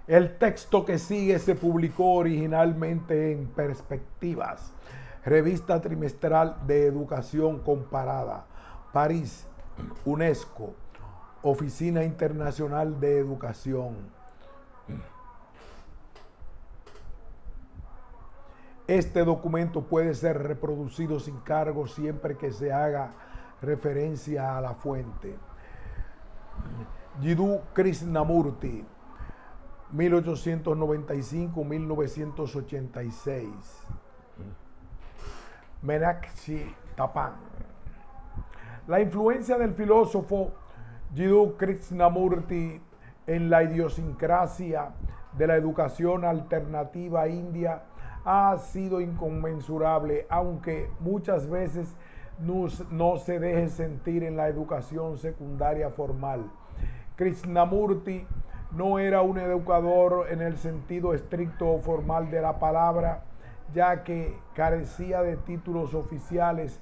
El texto que sigue se publicó originalmente en Perspectivas, revista trimestral de educación comparada, París, UNESCO, Oficina Internacional de Educación. Este documento puede ser reproducido sin cargo siempre que se haga referencia a la fuente. Jiddu Krishnamurti, 1895-1986. Meenakshi Tapan. La influencia del filósofo Jiddu Krishnamurti en la idiosincrasia de la educación alternativa india ha sido inconmensurable, aunque muchas veces no se deje sentir en la educación secundaria formal. Krishnamurti no era un educador en el sentido estricto o formal de la palabra, ya que carecía de títulos oficiales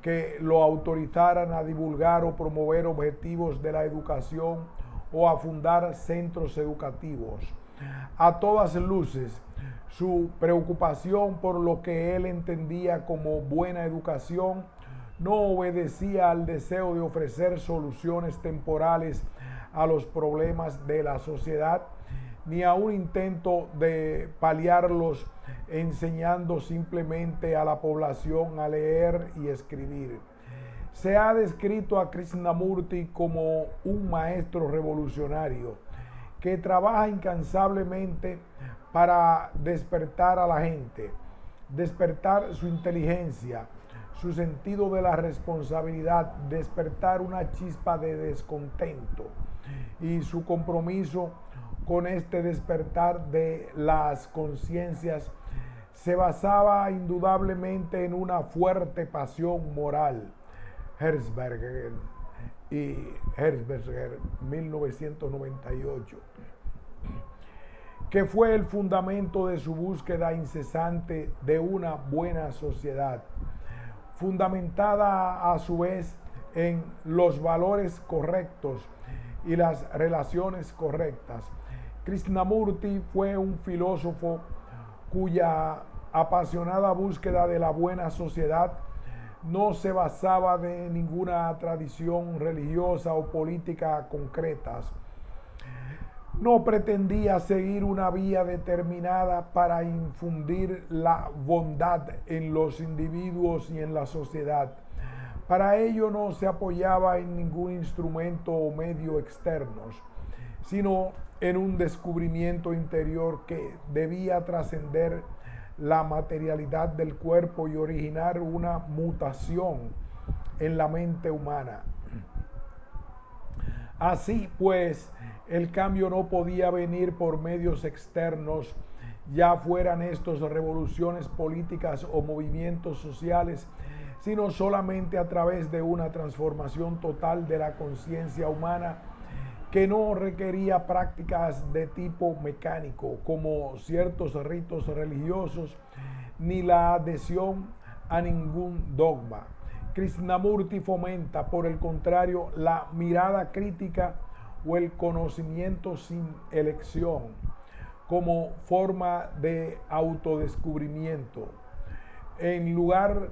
que lo autorizaran a divulgar o promover objetivos de la educación o a fundar centros educativos. A todas luces, su preocupación por lo que él entendía como buena educación no obedecía al deseo de ofrecer soluciones temporales a los problemas de la sociedad, ni a un intento de paliarlos enseñando simplemente a la población a leer y escribir. Se ha descrito a Krishnamurti como un maestro revolucionario que trabaja incansablemente para despertar a la gente, despertar su inteligencia, su sentido de la responsabilidad, despertar una chispa de descontento, y su compromiso con este despertar de las conciencias se basaba indudablemente en una fuerte pasión moral. Herzberger y Herzberger, 1998, que fue el fundamento de su búsqueda incesante de una buena sociedad, fundamentada a su vez en los valores correctos y las relaciones correctas. Krishnamurti fue un filósofo cuya apasionada búsqueda de la buena sociedad no se basaba en ninguna tradición religiosa o política concretas. No pretendía seguir una vía determinada para infundir la bondad en los individuos y en la sociedad. Para ello no se apoyaba en ningún instrumento o medio externos, sino en un descubrimiento interior que debía trascender la materialidad del cuerpo y originar una mutación en la mente humana. Así pues, el cambio no podía venir por medios externos, ya fueran estos revoluciones políticas o movimientos sociales, sino solamente a través de una transformación total de la conciencia humana que no requería prácticas de tipo mecánico, como ciertos ritos religiosos, ni la adhesión a ningún dogma. Krishnamurti fomenta, por el contrario, la mirada crítica o el conocimiento sin elección, como forma de autodescubrimiento, en lugar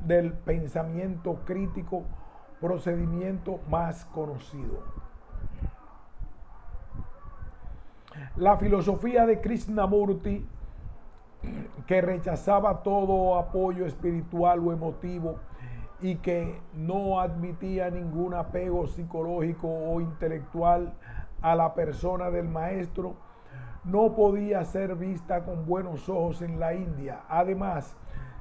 del pensamiento crítico, procedimiento más conocido. La filosofía de Krishnamurti, que rechazaba todo apoyo espiritual o emotivo y que no admitía ningún apego psicológico o intelectual a la persona del maestro, no podía ser vista con buenos ojos en la India. Además,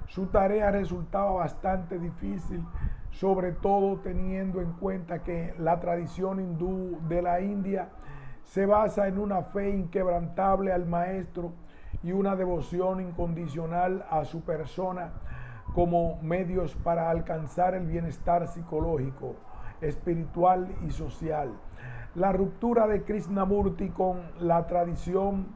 su tarea resultaba bastante difícil, sobre todo teniendo en cuenta que la tradición hindú de la India se basa en una fe inquebrantable al maestro y una devoción incondicional a su persona como medios para alcanzar el bienestar psicológico, espiritual y social. La ruptura de Krishnamurti con la tradición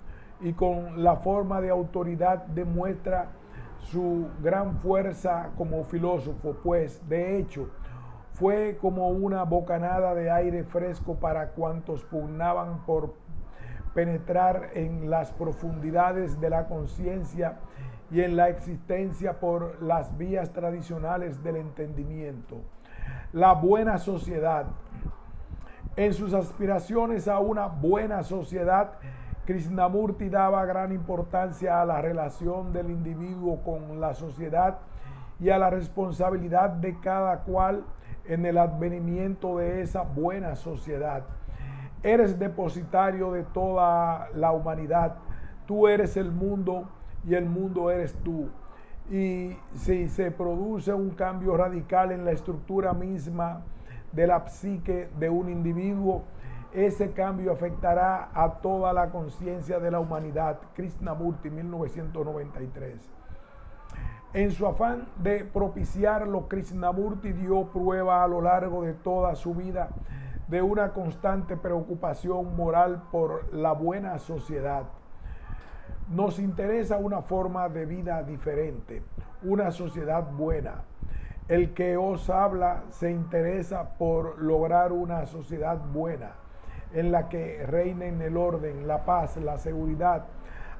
y con la forma de autoridad demuestra su gran fuerza como filósofo, pues de hecho fue como una bocanada de aire fresco para cuantos pugnaban por penetrar en las profundidades de la conciencia y en la existencia por las vías tradicionales del entendimiento. La buena sociedad. En sus aspiraciones a una buena sociedad, Krishnamurti daba gran importancia a la relación del individuo con la sociedad y a la responsabilidad de cada cual en el advenimiento de esa buena sociedad. Eres depositario de toda la humanidad. Tú eres el mundo y el mundo eres tú. Y si se produce un cambio radical en la estructura misma de la psique de un individuo, ese cambio afectará a toda la conciencia de la humanidad. Krishnamurti, 1993. En su afán de propiciarlo, Krishnamurti dio prueba a lo largo de toda su vida de una constante preocupación moral por la buena sociedad. Nos interesa una forma de vida diferente, una sociedad buena. El que os habla se interesa por lograr una sociedad buena, en la que reinen el orden, la paz, la seguridad,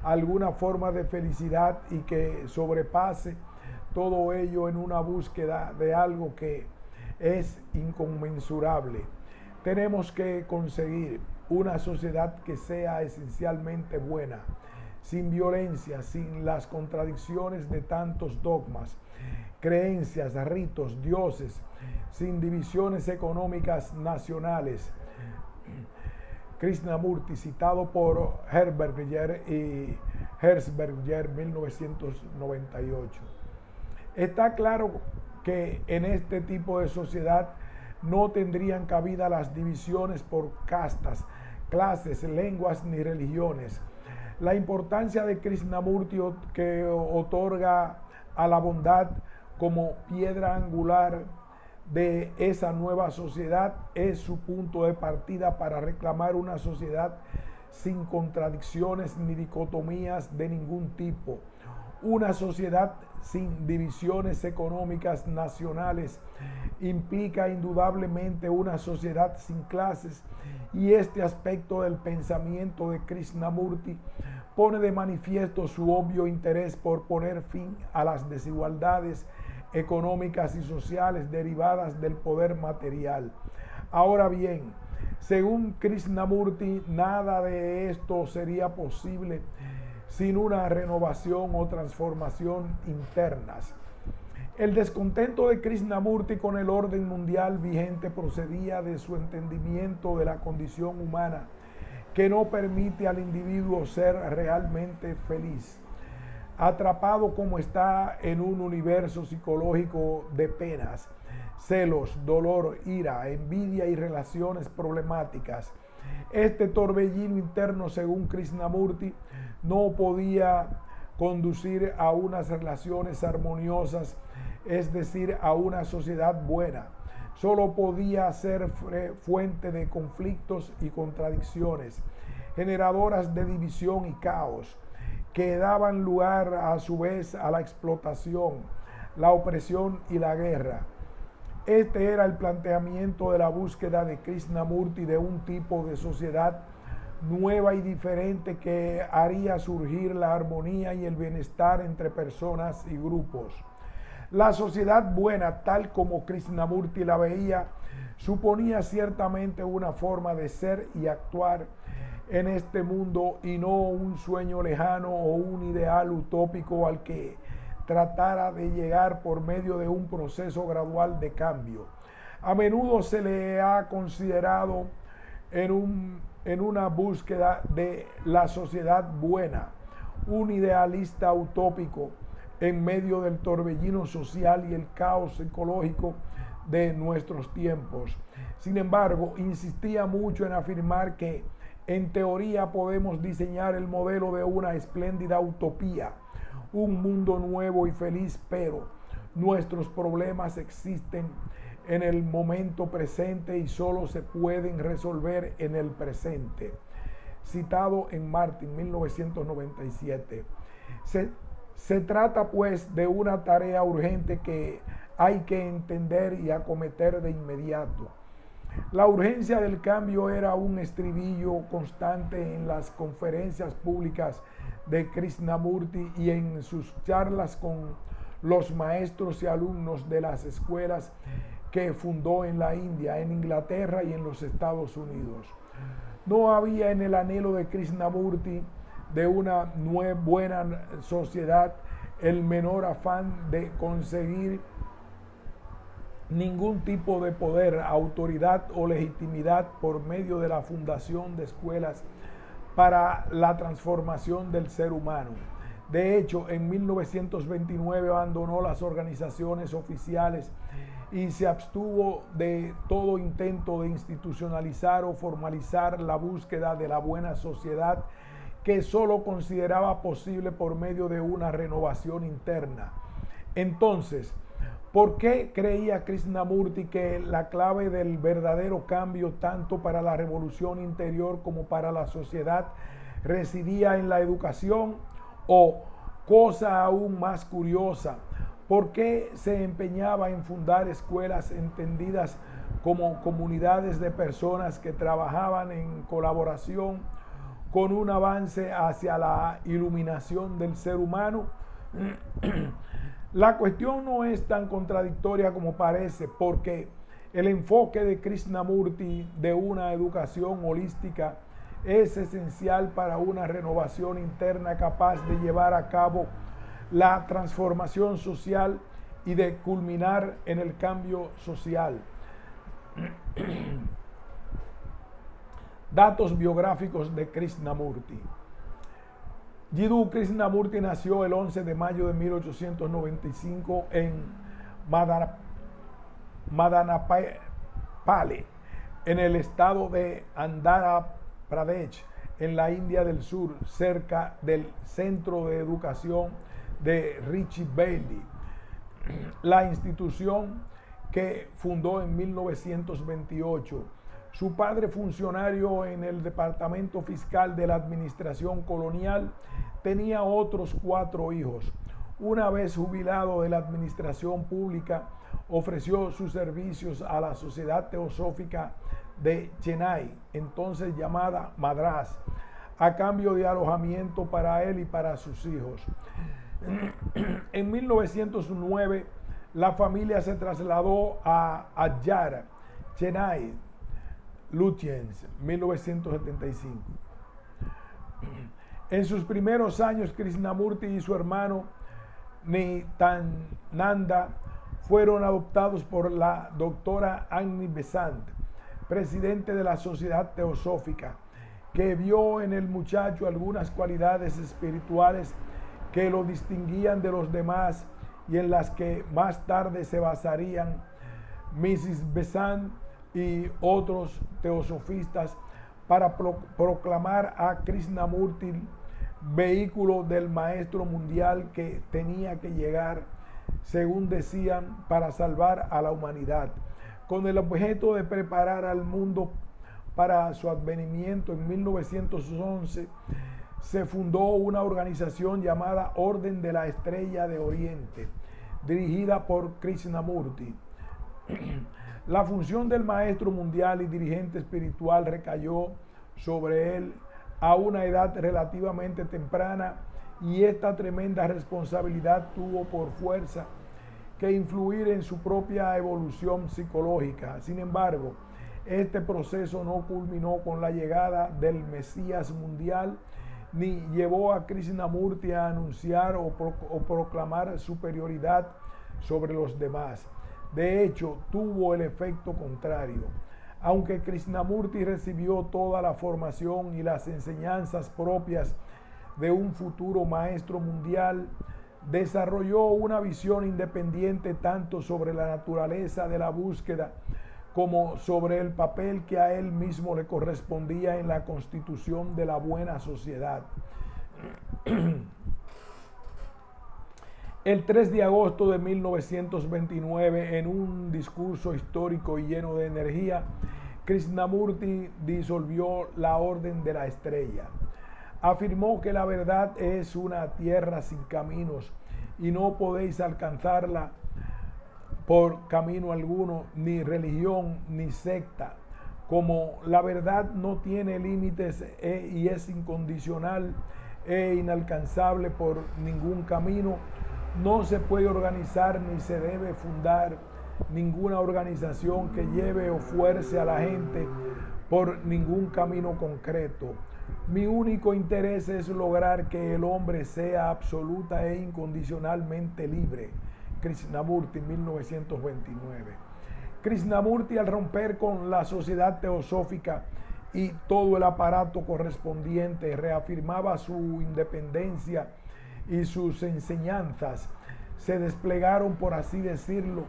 alguna forma de felicidad y que sobrepase todo ello en una búsqueda de algo que es inconmensurable. Tenemos que conseguir una sociedad que sea esencialmente buena, sin violencia, sin las contradicciones de tantos dogmas, creencias, ritos, dioses, sin divisiones económicas nacionales. Krishnamurti, citado por Herberger y Herzberger, 1998. Está claro que en este tipo de sociedad no tendrían cabida las divisiones por castas, clases, lenguas ni religiones. La importancia de Krishnamurti, que otorga a la bondad como piedra angular de esa nueva sociedad, es su punto de partida para reclamar una sociedad sin contradicciones ni dicotomías de ningún tipo. Una sociedad sin divisiones económicas nacionales implica indudablemente una sociedad sin clases, y este aspecto del pensamiento de Krishnamurti pone de manifiesto su obvio interés por poner fin a las desigualdades económicas y sociales derivadas del poder material. Ahora bien, según Krishnamurti, nada de esto sería posible sin una renovación o transformación internas. El descontento de Krishnamurti con el orden mundial vigente procedía de su entendimiento de la condición humana, que no permite al individuo ser realmente feliz. Atrapado como está en un universo psicológico de penas, celos, dolor, ira, envidia y relaciones problemáticas, este torbellino interno, según Krishnamurti, no podía conducir a unas relaciones armoniosas, es decir, a una sociedad buena. Solo podía ser fuente de conflictos y contradicciones, generadoras de división y caos, que daban lugar a su vez a la explotación, la opresión y la guerra. Este era el planteamiento de la búsqueda de Krishnamurti de un tipo de sociedad nueva y diferente que haría surgir la armonía y el bienestar entre personas y grupos. La sociedad buena, tal como Krishnamurti la veía, suponía ciertamente una forma de ser y actuar en este mundo y no un sueño lejano o un ideal utópico al que tratara de llegar por medio de un proceso gradual de cambio. A menudo se le ha considerado en una búsqueda de la sociedad buena, un idealista utópico en medio del torbellino social y el caos ecológico de nuestros tiempos. Sin embargo, insistía mucho en afirmar que en teoría podemos diseñar el modelo de una espléndida utopía, un mundo nuevo y feliz, pero nuestros problemas existen en el momento presente y solo se pueden resolver en el presente. Citado en Martin, 1997. Se trata pues de una tarea urgente que hay que entender y acometer de inmediato. La urgencia del cambio era un estribillo constante en las conferencias públicas de Krishnamurti y en sus charlas con los maestros y alumnos de las escuelas que fundó en la India, en Inglaterra y en los Estados Unidos. No había en el anhelo de Krishnamurti de una buena sociedad el menor afán de conseguir ningún tipo de poder, autoridad o legitimidad por medio de la fundación de escuelas para la transformación del ser humano. De hecho, en 1929 abandonó las organizaciones oficiales y se abstuvo de todo intento de institucionalizar o formalizar la búsqueda de la buena sociedad que solo consideraba posible por medio de una renovación interna. Entonces, ¿por qué creía Krishnamurti que la clave del verdadero cambio, tanto para la revolución interior como para la sociedad, residía en la educación? O, cosa aún más curiosa, ¿por qué se empeñaba en fundar escuelas entendidas como comunidades de personas que trabajaban en colaboración con un avance hacia la iluminación del ser humano? La cuestión no es tan contradictoria como parece, porque el enfoque de Krishnamurti de una educación holística es esencial para una renovación interna capaz de llevar a cabo la transformación social y de culminar en el cambio social. Datos biográficos de Krishnamurti. Jiddu Krishnamurti nació el 11 de mayo de 1895 en Madanapale, en el estado de Andhra Pradesh, en la India del Sur, cerca del Centro de Educación de Richie Bailey, la institución que fundó en 1928. Su padre, funcionario en el Departamento Fiscal de la Administración Colonial, tenía otros 4 hijos. Una vez jubilado de la administración pública, ofreció sus servicios a la Sociedad Teosófica de Chennai, entonces llamada Madras, a cambio de alojamiento para él y para sus hijos. En 1909, la familia se trasladó a Adyar, Chennai, Lutyens, 1975. En sus primeros años, Krishnamurti y su hermano Nityananda fueron adoptados por la doctora Annie Besant, presidente de la Sociedad Teosófica, que vio en el muchacho algunas cualidades espirituales que lo distinguían de los demás y en las que más tarde se basarían Mrs. Besant y otros teosofistas para proclamar a Krishnamurti vehículo del maestro mundial que tenía que llegar, según decían, para salvar a la humanidad, con el objeto de preparar al mundo para su advenimiento. En 1911 se fundó una organización llamada Orden de la Estrella de Oriente, dirigida por Krishnamurti. La función del maestro mundial y dirigente espiritual recayó sobre él a una edad relativamente temprana, y esta tremenda responsabilidad tuvo por fuerza que influir en su propia evolución psicológica. Sin embargo, este proceso no culminó con la llegada del Mesías mundial, ni llevó a Krishnamurti a anunciar o proclamar superioridad sobre los demás. De hecho, tuvo el efecto contrario. Aunque Krishnamurti recibió toda la formación y las enseñanzas propias de un futuro maestro mundial, desarrolló una visión independiente tanto sobre la naturaleza de la búsqueda como sobre el papel que a él mismo le correspondía en la constitución de la buena sociedad. El 3 de agosto de 1929, en un discurso histórico y lleno de energía, Krishnamurti disolvió la Orden de la Estrella. Afirmó que la verdad es una tierra sin caminos y no podéis alcanzarla por camino alguno, ni religión, ni secta, como la verdad no tiene límites y es incondicional e inalcanzable por ningún camino, no se puede organizar ni se debe fundar ninguna organización que lleve o fuerce a la gente por ningún camino concreto. Mi único interés es lograr que el hombre sea absoluta e incondicionalmente libre. Krishnamurti, 1929. Krishnamurti, al romper con la sociedad teosófica y todo el aparato correspondiente, reafirmaba su independencia y sus enseñanzas se desplegaron, por así decirlo,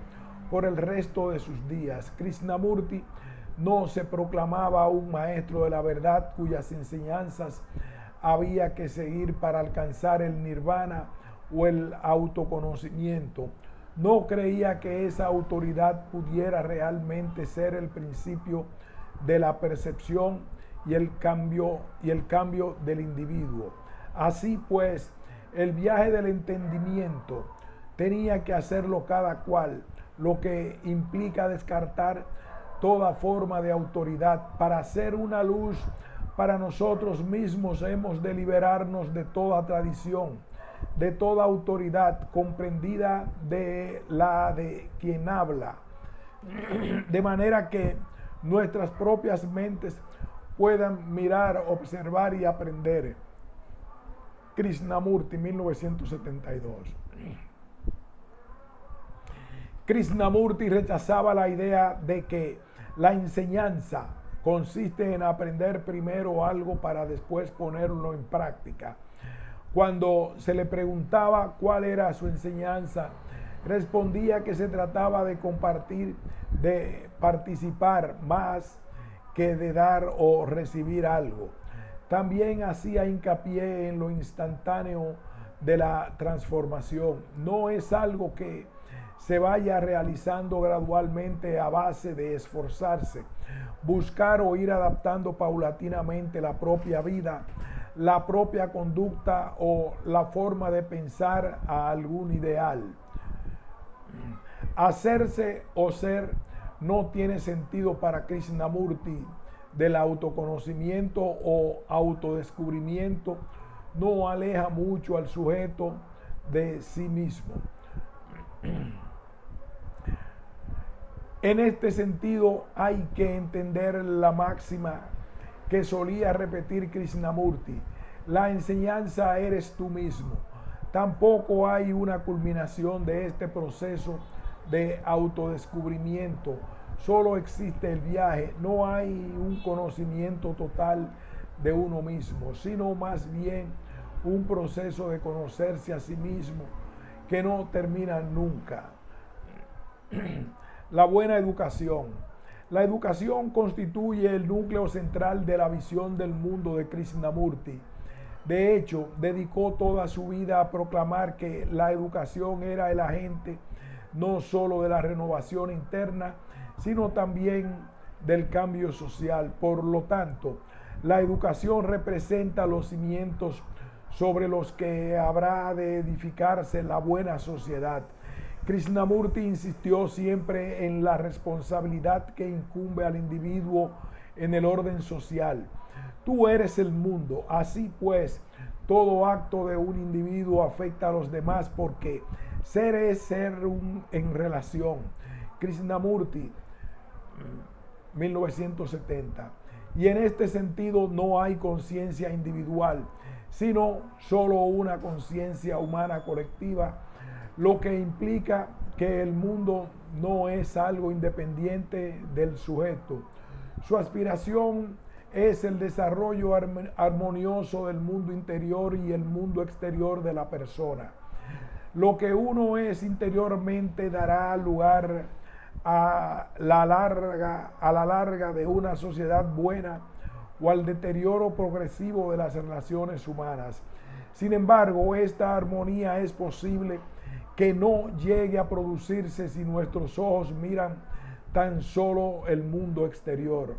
por el resto de sus días. Krishnamurti no se proclamaba un maestro de la verdad cuyas enseñanzas había que seguir para alcanzar el nirvana o el autoconocimiento. No creía que esa autoridad pudiera realmente ser el principio de la percepción y el cambio del individuo. Así pues, el viaje del entendimiento tenía que hacerlo cada cual, lo que implica descartar toda forma de autoridad. Para ser una luz para nosotros mismos hemos de liberarnos de toda tradición, de toda autoridad, comprendida de la de quien habla, de manera que nuestras propias mentes puedan mirar, observar y aprender. Krishnamurti, 1972. Krishnamurti rechazaba la idea de que la enseñanza consiste en aprender primero algo para después ponerlo en práctica. Cuando se le preguntaba cuál era su enseñanza, respondía que se trataba de compartir, de participar más que de dar o recibir algo. También hacía hincapié en lo instantáneo de la transformación. No es algo que se vaya realizando gradualmente a base de esforzarse, buscar o ir adaptando paulatinamente la propia vida, la propia conducta o la forma de pensar a algún ideal. Hacerse o ser no tiene sentido para Krishnamurti. Del autoconocimiento o autodescubrimiento no aleja mucho al sujeto de sí mismo. En este sentido hay que entender la máxima que solía repetir Krishnamurti: la enseñanza eres tú mismo. Tampoco hay una culminación de este proceso de autodescubrimiento. Solo existe el viaje, no hay un conocimiento total de uno mismo, sino más bien un proceso de conocerse a sí mismo que no termina nunca. La buena educación. La educación constituye el núcleo central de la visión del mundo de Krishnamurti. De hecho, dedicó toda su vida a proclamar que la educación era el agente no solo de la renovación interna, sino también del cambio social. Por lo tanto, la educación representa los cimientos sobre los que habrá de edificarse la buena sociedad. Krishnamurti insistió siempre en la responsabilidad que incumbe al individuo en el orden social. Tú eres el mundo, así pues, todo acto de un individuo afecta a los demás porque ser es ser en relación. Krishnamurti, 1970. Y en este sentido no hay conciencia individual, sino solo una conciencia humana colectiva, lo que implica que el mundo no es algo independiente del sujeto. Su aspiración es el desarrollo armonioso del mundo interior y el mundo exterior de la persona. Lo que uno es interiormente dará lugar a la larga de una sociedad buena o al deterioro progresivo de las relaciones humanas. Sin embargo, esta armonía es posible que no llegue a producirse si nuestros ojos miran tan solo el mundo exterior.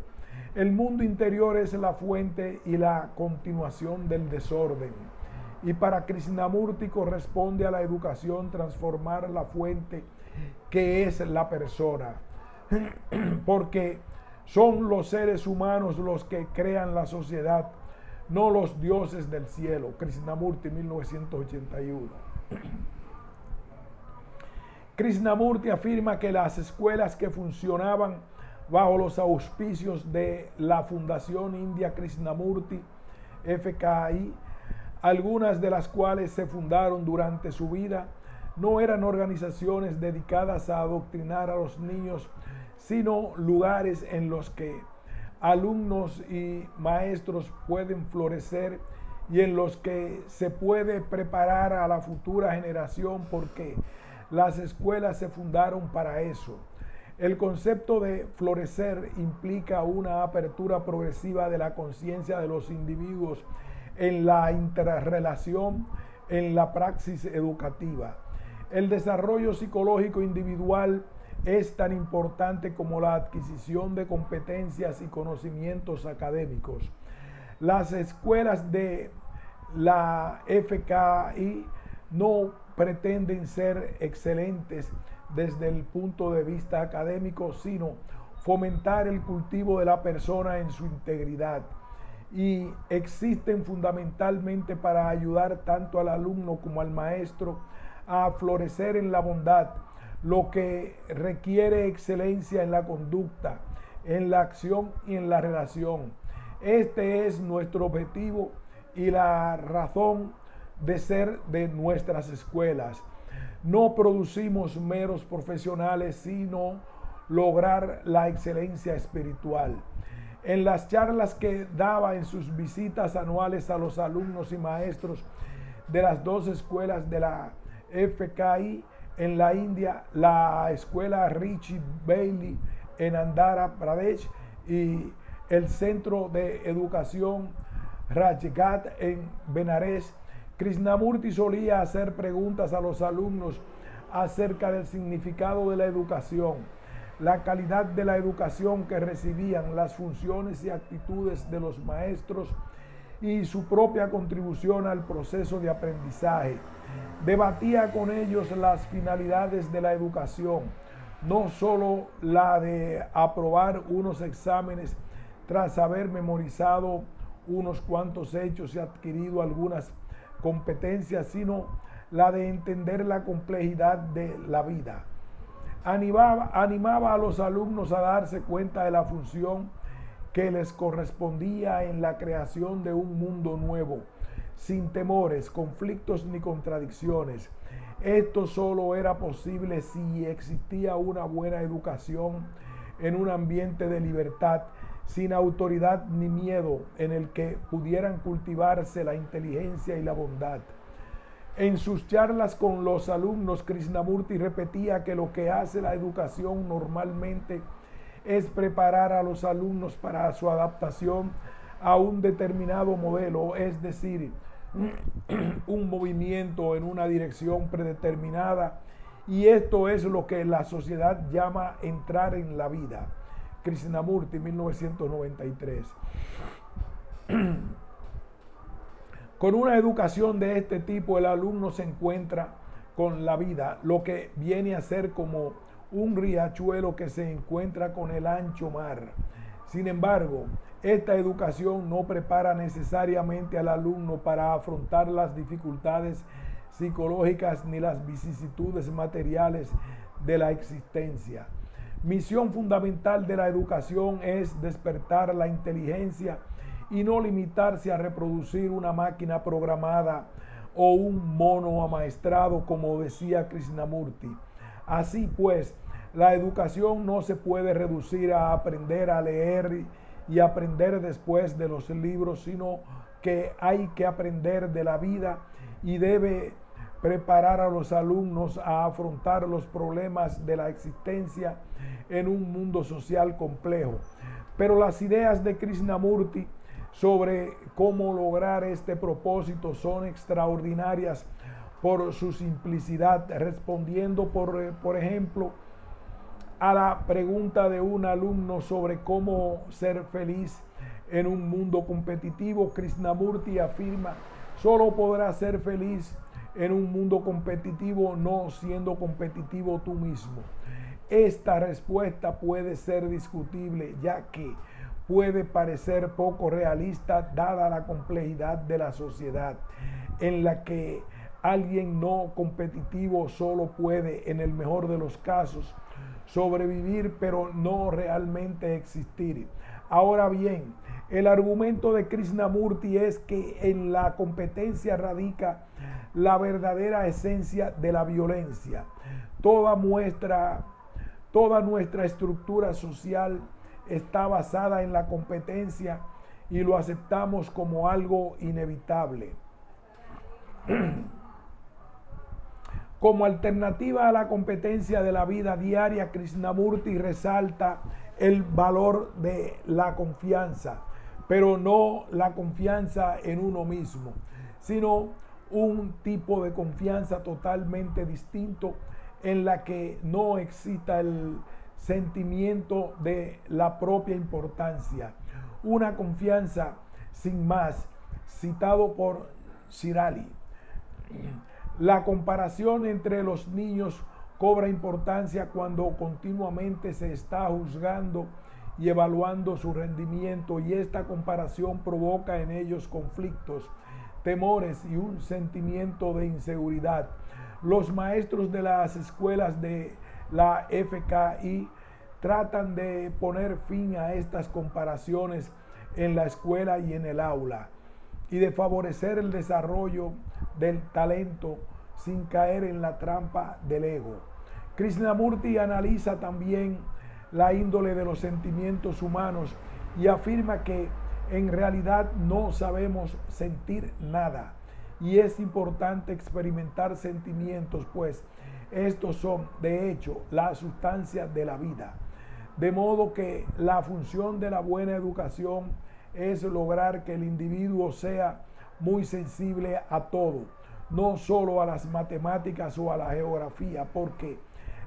El mundo interior es la fuente y la continuación del desorden. Y para Krishnamurti corresponde a la educación transformar la fuente que es la persona. Porque Son los seres humanos los que crean la sociedad, no los dioses del cielo. Krishnamurti, 1981. Krishnamurti afirma que las escuelas que funcionaban bajo los auspicios de la Fundación India Krishnamurti, FKI, algunas de las cuales se fundaron durante su vida, no eran organizaciones dedicadas a adoctrinar a los niños, sino lugares en los que alumnos y maestros pueden florecer y en los que se puede preparar a la futura generación, porque las escuelas se fundaron para eso. El concepto de florecer implica una apertura progresiva de la conciencia de los individuos en la interrelación, en la praxis educativa. El desarrollo psicológico individual es tan importante como la adquisición de competencias y conocimientos académicos. Las escuelas de la FKI no pretenden ser excelentes desde el punto de vista académico, sino fomentar el cultivo de la persona en su integridad, y existen fundamentalmente para ayudar tanto al alumno como al maestro a florecer en la bondad, lo que requiere excelencia en la conducta, en la acción y en la relación. Este es nuestro objetivo y la razón de ser de nuestras escuelas. No producimos meros profesionales, sino lograr la excelencia espiritual. En las charlas que daba en sus visitas anuales a los alumnos y maestros de las dos escuelas de la FKI en la India, la escuela Richie Bailey en Andhra Pradesh y el Centro de Educación Rajgat en Benares, Krishnamurti solía hacer preguntas a los alumnos acerca del significado de la educación, la calidad de la educación que recibían, las funciones y actitudes de los maestros y su propia contribución al proceso de aprendizaje. Debatía con ellos las finalidades de la educación, no solo la de aprobar unos exámenes tras haber memorizado unos cuantos hechos y adquirido algunas competencias, sino la de entender la complejidad de la vida. Animaba a los alumnos a darse cuenta de la función que les correspondía en la creación de un mundo nuevo, sin temores, conflictos ni contradicciones. Esto solo era posible si existía una buena educación en un ambiente de libertad, sin autoridad ni miedo, en el que pudieran cultivarse la inteligencia y la bondad. En sus charlas con los alumnos, Krishnamurti repetía que lo que hace la educación normalmente es preparar a los alumnos para su adaptación a un determinado modelo, es decir, un movimiento en una dirección predeterminada, y esto es lo que la sociedad llama entrar en la vida. Krishnamurti, 1993. Con una educación de este tipo, el alumno se encuentra con la vida, lo que viene a ser como un riachuelo que se encuentra con el ancho mar. Sin embargo, esta educación no prepara necesariamente al alumno para afrontar las dificultades psicológicas ni las vicisitudes materiales de la existencia. Misión fundamental de la educación es despertar la inteligencia y no limitarse a reproducir una máquina programada o un mono amaestrado, como decía Krishnamurti. Así pues, la educación no se puede reducir a aprender a leer y aprender después de los libros, sino que hay que aprender de la vida y debe preparar a los alumnos a afrontar los problemas de la existencia en un mundo social complejo. Pero las ideas de Krishnamurti sobre cómo lograr este propósito son extraordinarias por su simplicidad, respondiendo, por ejemplo, a la pregunta de un alumno sobre cómo ser feliz en un mundo competitivo. Krishnamurti afirma: solo podrás ser feliz en un mundo competitivo no siendo competitivo tú mismo. Esta respuesta puede ser discutible, ya que puede parecer poco realista dada la complejidad de la sociedad, en la que alguien no competitivo solo puede, en el mejor de los casos, sobrevivir, pero no realmente existir. Ahora bien, el argumento de Krishnamurti es que en la competencia radica la verdadera esencia de la violencia. Toda nuestra estructura social está basada en la competencia y lo aceptamos como algo inevitable. Como alternativa a la competencia de la vida diaria, Krishnamurti resalta el valor de la confianza, pero no la confianza en uno mismo, sino un tipo de confianza totalmente distinto en la que no exista el sentimiento de la propia importancia. Una confianza sin más, citado por Shirali. La comparación entre los niños cobra importancia cuando continuamente se está juzgando y evaluando su rendimiento, y esta comparación provoca en ellos conflictos, temores y un sentimiento de inseguridad. Los maestros de las escuelas de la FKI tratan de poner fin a estas comparaciones en la escuela y en el aula, y de favorecer el desarrollo del talento sin caer en la trampa del ego. Krishnamurti analiza también la índole de los sentimientos humanos y afirma que en realidad no sabemos sentir nada, y es importante experimentar sentimientos, pues estos son de hecho la sustancia de la vida. De modo que la función de la buena educación es lograr que el individuo sea muy sensible a todo, no solo a las matemáticas o a la geografía, porque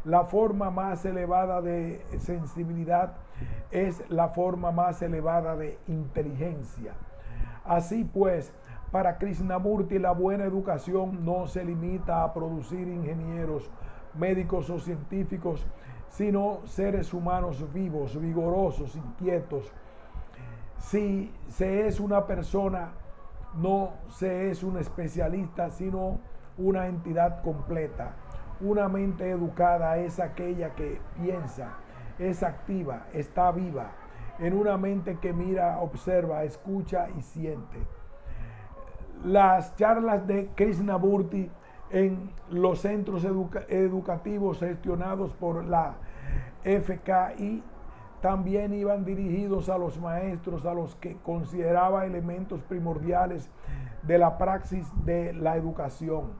la forma más elevada de sensibilidad es la forma más elevada de inteligencia. Así pues, para Krishnamurti, la buena educación no se limita a producir ingenieros, médicos o científicos, sino seres humanos vivos, vigorosos, inquietos. Si se es una persona, no se es un especialista, sino una entidad completa. Una mente educada es aquella que piensa, es activa, está viva, en una mente que mira, observa, escucha y siente. Las charlas de Krishnamurti en los centros educativos gestionados por la FKI también iban dirigidos a los maestros, a los que consideraba elementos primordiales de la praxis de la educación.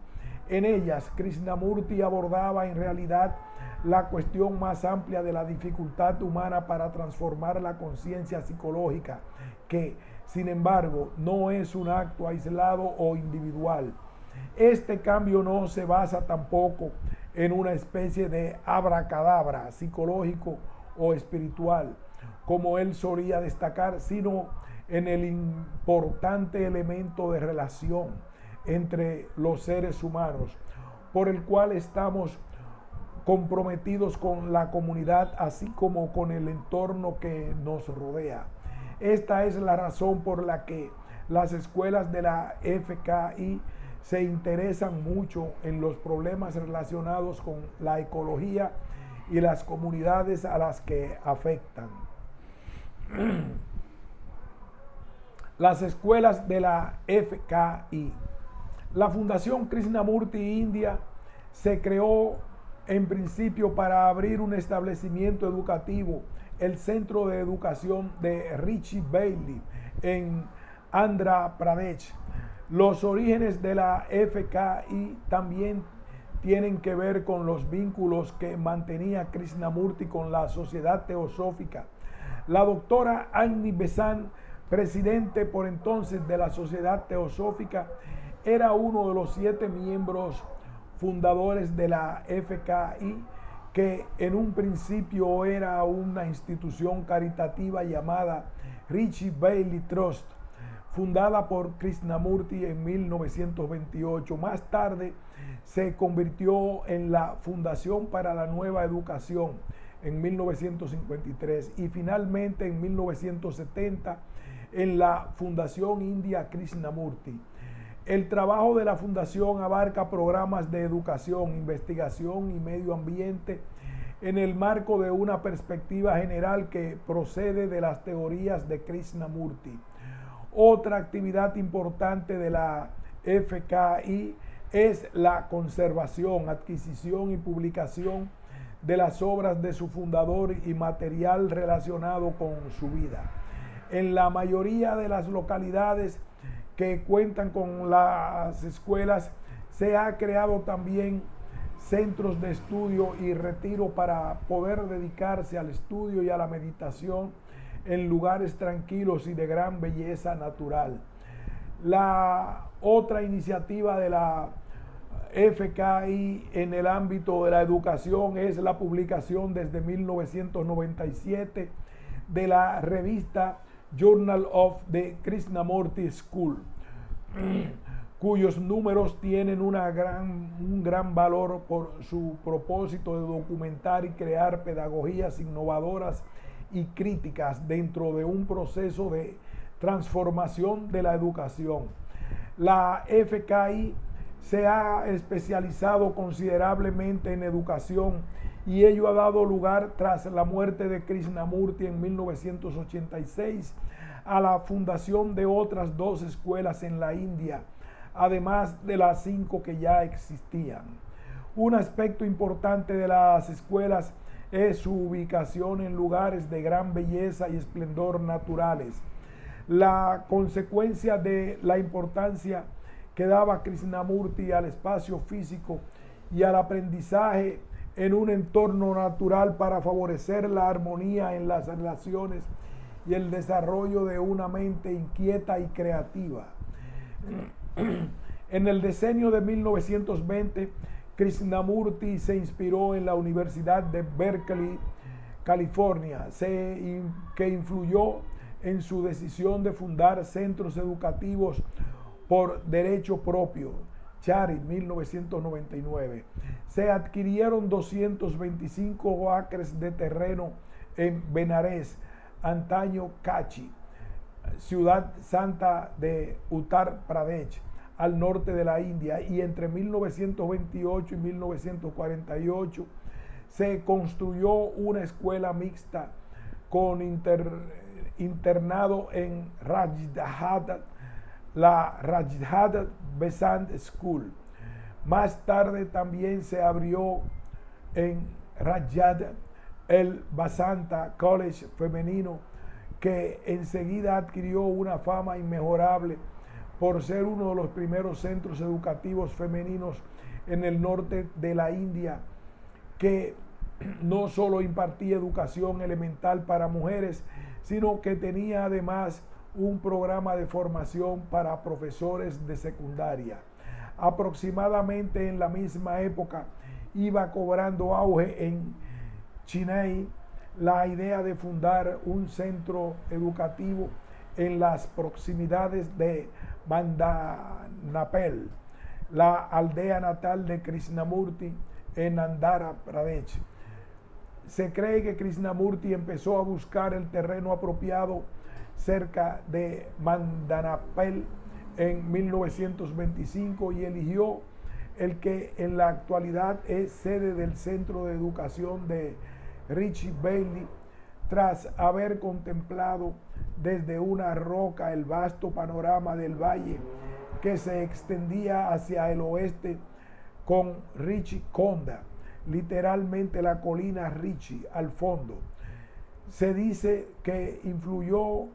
En ellas, Krishnamurti abordaba en realidad la cuestión más amplia de la dificultad humana para transformar la conciencia psicológica, que, sin embargo, no es un acto aislado o individual. Este cambio no se basa tampoco en una especie de abracadabra psicológico o espiritual, como él solía destacar, sino en el importante elemento de relación entre los seres humanos, por el cual estamos comprometidos con la comunidad, así como con el entorno que nos rodea. Esta es la razón por la que las escuelas de la FKI se interesan mucho en los problemas relacionados con la ecología y las comunidades a las que afectan. Las escuelas de la FKI. La Fundación Krishnamurti India se creó en principio para abrir un establecimiento educativo, el Centro de Educación de Richie Bailey en Andhra Pradesh. Los orígenes de la FKI también tienen que ver con los vínculos que mantenía Krishnamurti con la Sociedad Teosófica. La doctora Agni Besant, presidente por entonces de la Sociedad Teosófica, era uno de los 7 miembros fundadores de la FKI, que en un principio era una institución caritativa llamada Richie Bailey Trust. fundada por Krishnamurti en 1928. Más tarde se convirtió en la Fundación para la Nueva Educación en 1953 y finalmente en 1970 en la Fundación India Krishnamurti. El trabajo de la Fundación abarca programas de educación, investigación y medio ambiente en el marco de una perspectiva general que procede de las teorías de Krishnamurti. Otra actividad importante de la FKI es la conservación, adquisición y publicación de las obras de su fundador y material relacionado con su vida. En la mayoría de las localidades que cuentan con las escuelas se ha creado también centros de estudio y retiro para poder dedicarse al estudio y a la meditación en lugares tranquilos y de gran belleza natural. La otra iniciativa de la FKI en el ámbito de la educación es la publicación desde 1997 de la revista Journal of the Krishnamurti School, cuyos números tienen un gran valor por su propósito de documentar y crear pedagogías innovadoras y críticas dentro de un proceso de transformación de la educación. La FKI se ha especializado considerablemente en educación y ello ha dado lugar, tras la muerte de Krishnamurti en 1986, a la fundación de otras 2 escuelas en la India, además de las 5 que ya existían. Un aspecto importante de las escuelas es su ubicación en lugares de gran belleza y esplendor naturales. La consecuencia de la importancia que daba Krishnamurti al espacio físico y al aprendizaje en un entorno natural para favorecer la armonía en las relaciones y el desarrollo de una mente inquieta y creativa. En el decenio de 1920, Krishnamurti se inspiró en la Universidad de Berkeley, California, que influyó en su decisión de fundar centros educativos por derecho propio, Chari, 1999. Se adquirieron 225 acres de terreno en Benares, antaño Kachi, ciudad santa de Uttar Pradesh, al norte de la India, y entre 1928 y 1948 se construyó una escuela mixta con internado en Rajadhat, la Rajadhat Besant School. Más tarde también se abrió en Rajadhat el Basanta College femenino, que enseguida adquirió una fama inmejorable por ser uno de los primeros centros educativos femeninos en el norte de la India, que no solo impartía educación elemental para mujeres, sino que tenía además un programa de formación para profesores de secundaria. Aproximadamente en la misma época iba cobrando auge en Chennai la idea de fundar un centro educativo en las proximidades de Mandanapel, la aldea natal de Krishnamurti en Andhra Pradesh. Se cree que Krishnamurti empezó a buscar el terreno apropiado cerca de Mandanapel en 1925 y eligió el que en la actualidad es sede del Centro de Educación de Richie Bailey, tras haber contemplado desde una roca el vasto panorama del valle que se extendía hacia el oeste con Richie Konda, literalmente la colina Richie al fondo. Se dice que influyó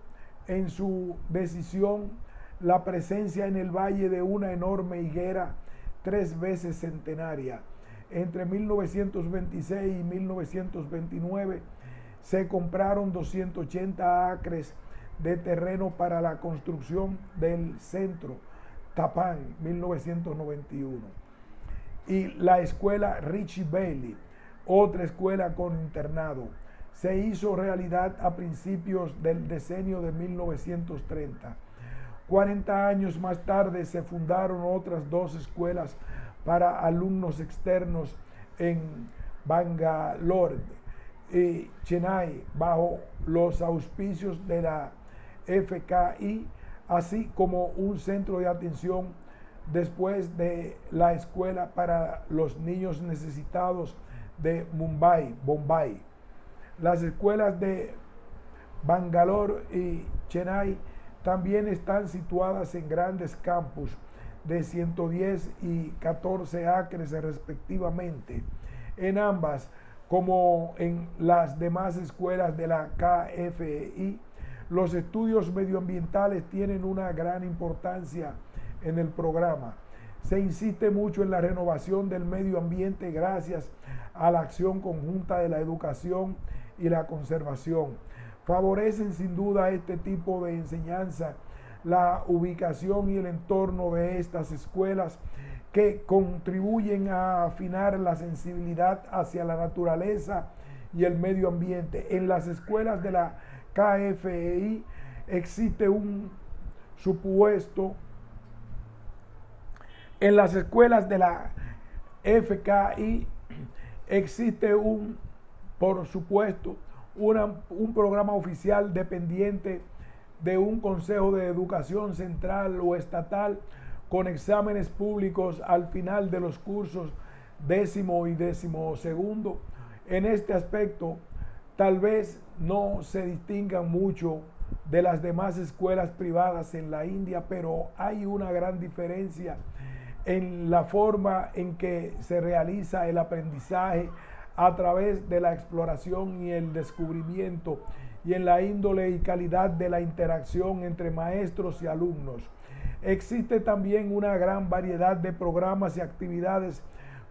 en su decisión la presencia en el valle de una enorme higuera 3 veces centenaria. Entre 1926 y 1929 se compraron 280 acres de terreno para la construcción del centro Tapán, 1991. Y la escuela Richie Bailey, otra escuela con internado, se hizo realidad a principios del decenio de 1930. 40 años más tarde se fundaron otras 2 escuelas para alumnos externos en Bangalore y Chennai bajo los auspicios de la FKI, así como un centro de atención después de la escuela para los niños necesitados de Bombay. Las escuelas de Bangalore y Chennai también están situadas en grandes campus de 110 y 14 acres respectivamente. En ambas, como en las demás escuelas de la KFI, los estudios medioambientales tienen una gran importancia en el programa. Se insiste mucho en la renovación del medio ambiente gracias a la acción conjunta de la educación y la conservación. Favorecen sin duda este tipo de enseñanza la ubicación y el entorno de estas escuelas que contribuyen a afinar la sensibilidad hacia la naturaleza y el medio ambiente. En las escuelas de la KFI existe un supuesto, en las escuelas de la FKI existe por supuesto, un programa oficial dependiente de un Consejo de Educación Central o Estatal con exámenes públicos al final de los cursos 10º y 12º. En este aspecto, tal vez no se distingan mucho de las demás escuelas privadas en la India, pero hay una gran diferencia en la forma en que se realiza el aprendizaje a través de la exploración y el descubrimiento y en la índole y calidad de la interacción entre maestros y alumnos. Existe también una gran variedad de programas y actividades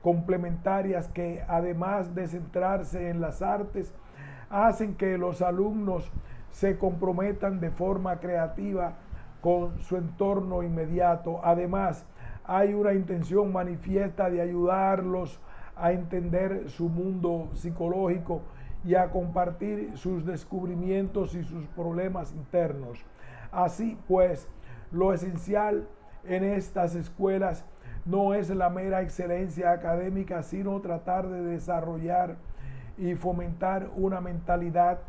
complementarias que, además de centrarse en las artes, hacen que los alumnos se comprometan de forma creativa con su entorno inmediato. Además, hay una intención manifiesta de ayudarlos a entender su mundo psicológico y a compartir sus descubrimientos y sus problemas internos. Así pues, lo esencial en estas escuelas no es la mera excelencia académica, sino tratar de desarrollar y fomentar una mentalidad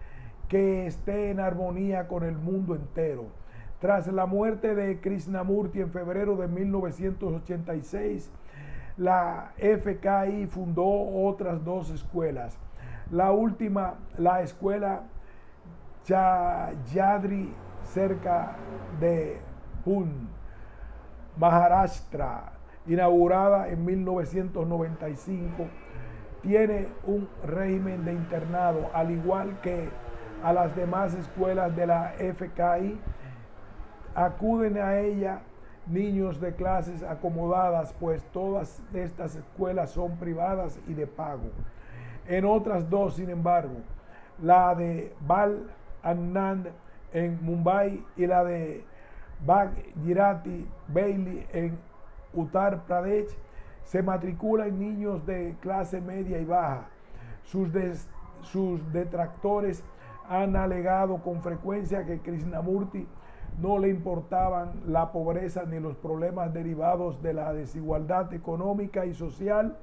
que esté en armonía con el mundo entero. Tras la muerte de Krishnamurti en febrero de 1986, la FKI fundó otras 2 escuelas. La última, la escuela Sahyadri, cerca de Pune, Maharashtra, inaugurada en 1995, tiene un régimen de internado, al igual que a las demás escuelas de la FKI. Acuden a ella niños de clases acomodadas, pues todas estas escuelas son privadas y de pago. En otras 2, sin embargo, la de Bal Anand en Mumbai y la de Bhagirathi Bailey en Uttar Pradesh, se matriculan niños de clase media y baja. Sus detractores han alegado con frecuencia que Krishnamurti no le importaban la pobreza ni los problemas derivados de la desigualdad económica y social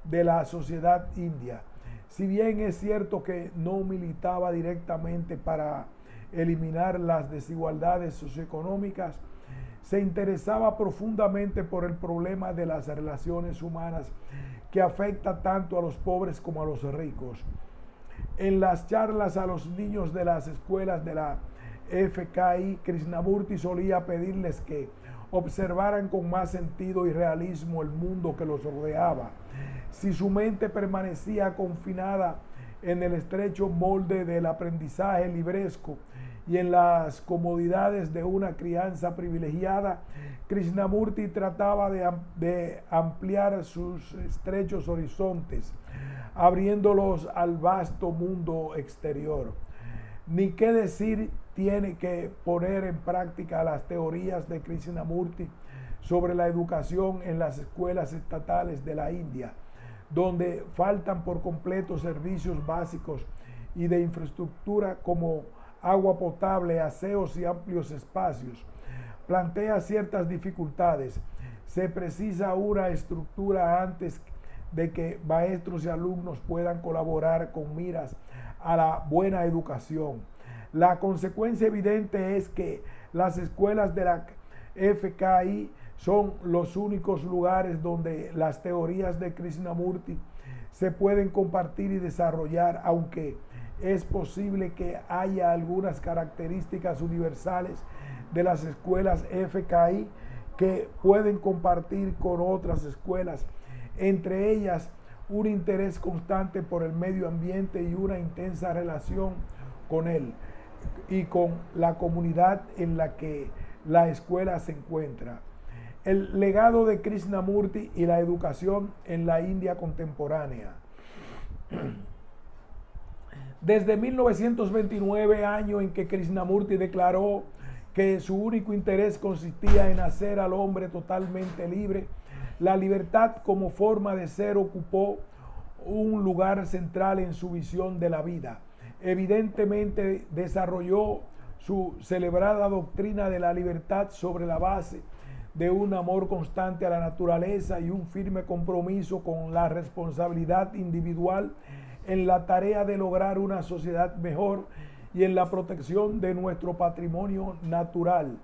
de la sociedad india. Si bien es cierto que no militaba directamente para eliminar las desigualdades socioeconómicas, se interesaba profundamente por el problema de las relaciones humanas que afecta tanto a los pobres como a los ricos. En las charlas a los niños de las escuelas de la FKI, Krishnamurti solía pedirles que observaran con más sentido y realismo el mundo que los rodeaba. Si su mente permanecía confinada en el estrecho molde del aprendizaje libresco y en las comodidades de una crianza privilegiada, Krishnamurti trataba de ampliar sus estrechos horizontes, abriéndolos al vasto mundo exterior. Ni qué decir tiene que poner en práctica las teorías de Krishnamurti sobre la educación en las escuelas estatales de la India, donde faltan por completo servicios básicos y de infraestructura como agua potable, aseos y amplios espacios. plantea ciertas dificultades. Se precisa una estructura antes de que maestros y alumnos puedan colaborar con miras a la buena educación. La consecuencia evidente es que las escuelas de la FKI son los únicos lugares donde las teorías de Krishnamurti se pueden compartir y desarrollar, aunque es posible que haya algunas características universales de las escuelas FKI que pueden compartir con otras escuelas, entre ellas un interés constante por el medio ambiente y una intensa relación con él y con la comunidad en la que la escuela se encuentra. El legado de Krishnamurti y la educación en la India contemporánea. Desde 1929, año en que Krishnamurti declaró que su único interés consistía en hacer al hombre totalmente libre, la libertad como forma de ser ocupó un lugar central en su visión de la vida. Evidentemente desarrolló su celebrada doctrina de la libertad sobre la base de un amor constante a la naturaleza y un firme compromiso con la responsabilidad individual en la tarea de lograr una sociedad mejor y en la protección de nuestro patrimonio natural,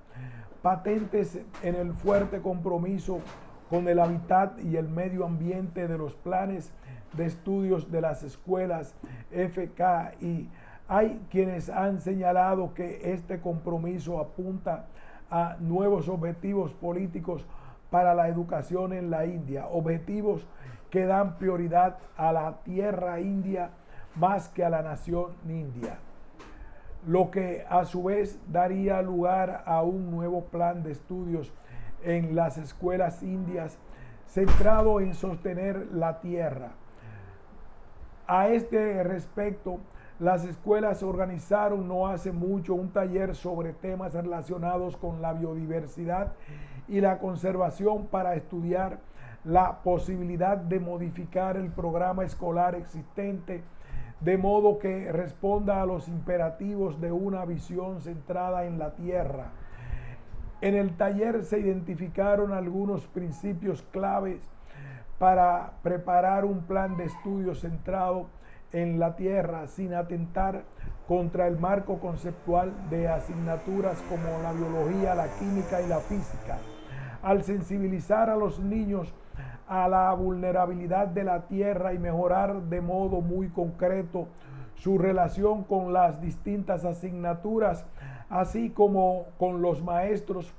patentes en el fuerte compromiso con el hábitat y el medio ambiente de los planes de estudios de las escuelas FKI. Hay quienes han señalado que este compromiso apunta a nuevos objetivos políticos para la educación en la India, objetivos que dan prioridad a la tierra india más que a la nación india, lo que a su vez daría lugar a un nuevo plan de estudios en las escuelas indias centrado en sostener la tierra. A este respecto, las escuelas organizaron no hace mucho un taller sobre temas relacionados con la biodiversidad y la conservación para estudiar la posibilidad de modificar el programa escolar existente de modo que responda a los imperativos de una visión centrada en la tierra. En el taller se identificaron algunos principios claves para preparar un plan de estudio centrado en la tierra sin atentar contra el marco conceptual de asignaturas como la biología, la química y la física. Al sensibilizar a los niños a la vulnerabilidad de la tierra y mejorar de modo muy concreto su relación con las distintas asignaturas, así como con los maestros,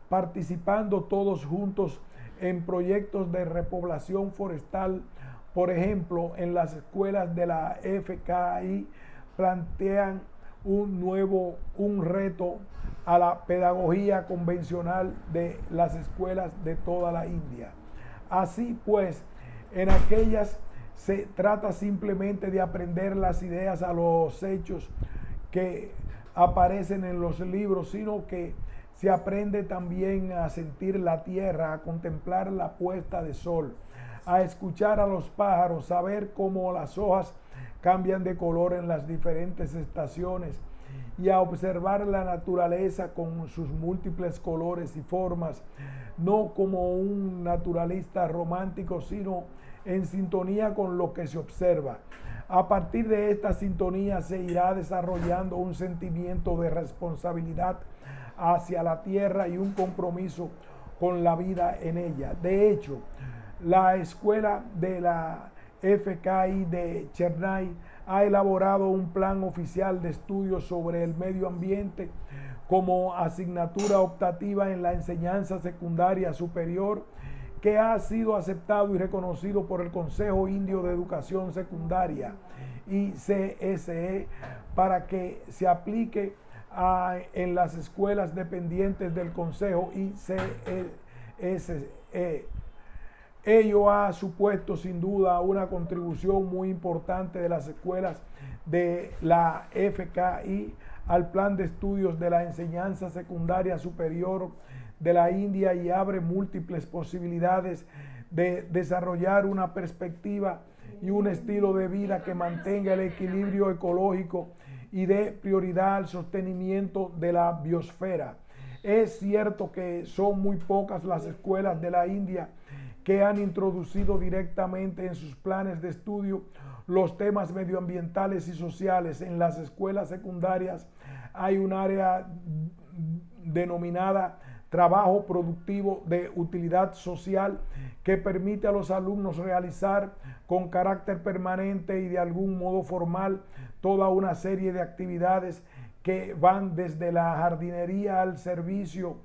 participando todos juntos en proyectos de repoblación forestal. Por ejemplo, en las escuelas de la FKI plantean un reto a la pedagogía convencional de las escuelas de toda la India. Así pues, en aquellas se trata simplemente de aprender las ideas a los hechos que aparecen en los libros, sino que se aprende también a sentir la tierra, a contemplar la puesta de sol, a escuchar a los pájaros, a ver cómo las hojas cambian de color en las diferentes estaciones y a observar la naturaleza con sus múltiples colores y formas, no como un naturalista romántico, sino en sintonía con lo que se observa. A partir de esta sintonía se irá desarrollando un sentimiento de responsabilidad hacia la tierra y un compromiso con la vida en ella. De hecho, la escuela de la FKI de Chennai ha elaborado un plan oficial de estudios sobre el medio ambiente como asignatura optativa en la enseñanza secundaria superior, que ha sido aceptado y reconocido por el Consejo Indio de Educación Secundaria, ICSE, para que se aplique en las escuelas dependientes del Consejo ICSE. Ello ha supuesto sin duda una contribución muy importante de las escuelas de la FKI al plan de estudios de la enseñanza secundaria superior de la India y abre múltiples posibilidades de desarrollar una perspectiva y un estilo de vida que mantenga el equilibrio ecológico y dé prioridad al sostenimiento de la biosfera. Es cierto que son muy pocas las escuelas de la India que han introducido directamente en sus planes de estudio los temas medioambientales y sociales. En las escuelas secundarias hay un área denominada trabajo productivo de utilidad social que permite a los alumnos realizar con carácter permanente y de algún modo formal toda una serie de actividades que van desde la jardinería al servicio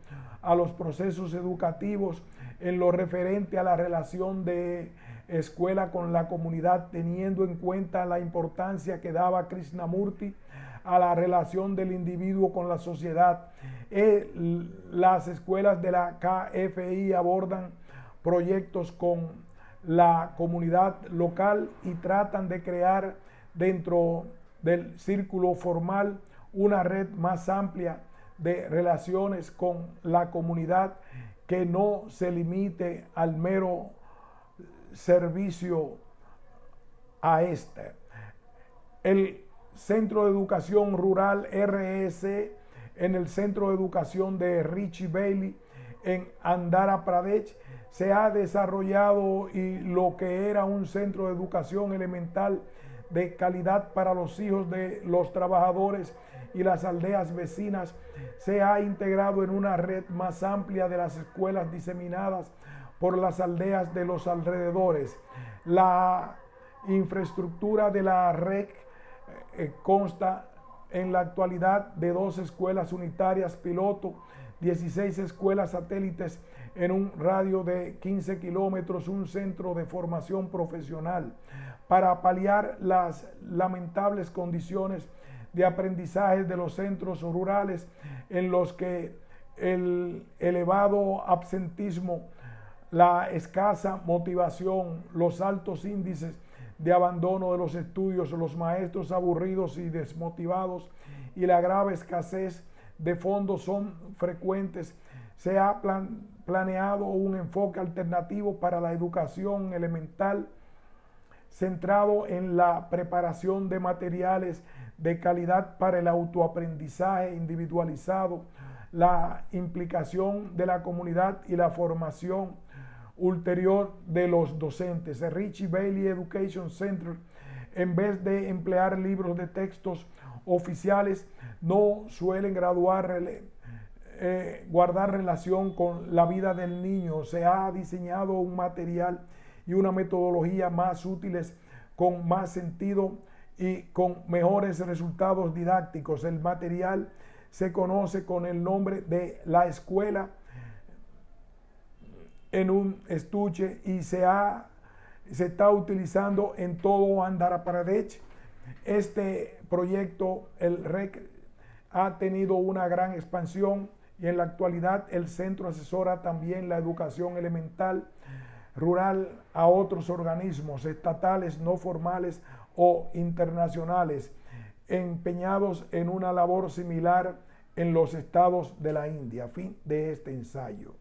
a los procesos educativos en lo referente a la relación de escuela con la comunidad, teniendo en cuenta la importancia que daba Krishnamurti a la relación del individuo con la sociedad. Las escuelas de la KFI abordan proyectos con la comunidad local y tratan de crear dentro del círculo formal una red más amplia de relaciones con la comunidad que no se limite al mero servicio a este. El Centro de Educación Rural RS en el Centro de Educación de Richie Bailey en Andhra Pradesh se ha desarrollado y lo que era un centro de educación elemental de calidad para los hijos de los trabajadores y las aldeas vecinas se ha integrado en una red más amplia de las escuelas diseminadas por las aldeas de los alrededores. La infraestructura de la red consta en la actualidad de 2 escuelas unitarias piloto, 16 escuelas satélites en un radio de 15 kilómetros, un centro de formación profesional. Para paliar las lamentables condiciones de aprendizaje de los centros rurales en los que el elevado absentismo, la escasa motivación, los altos índices de abandono de los estudios, los maestros aburridos y desmotivados y la grave escasez de fondos son frecuentes, se ha planeado un enfoque alternativo para la educación elemental centrado en la preparación de materiales de calidad para el autoaprendizaje individualizado, la implicación de la comunidad y la formación ulterior de los docentes. El Richie Bailey Education Center, en vez de emplear libros de textos oficiales, no suelen guardar relación con la vida del niño. Se ha diseñado un material y una metodología más útiles, con más sentido y con mejores resultados didácticos. El material se conoce con el nombre de La Escuela en un estuche y se está utilizando en todo Andhra Pradesh. Este proyecto, el REC, ha tenido una gran expansión y en la actualidad el centro asesora también la educación elemental rural a otros organismos estatales, no formales o internacionales, empeñados en una labor similar en los estados de la India. Fin de este ensayo.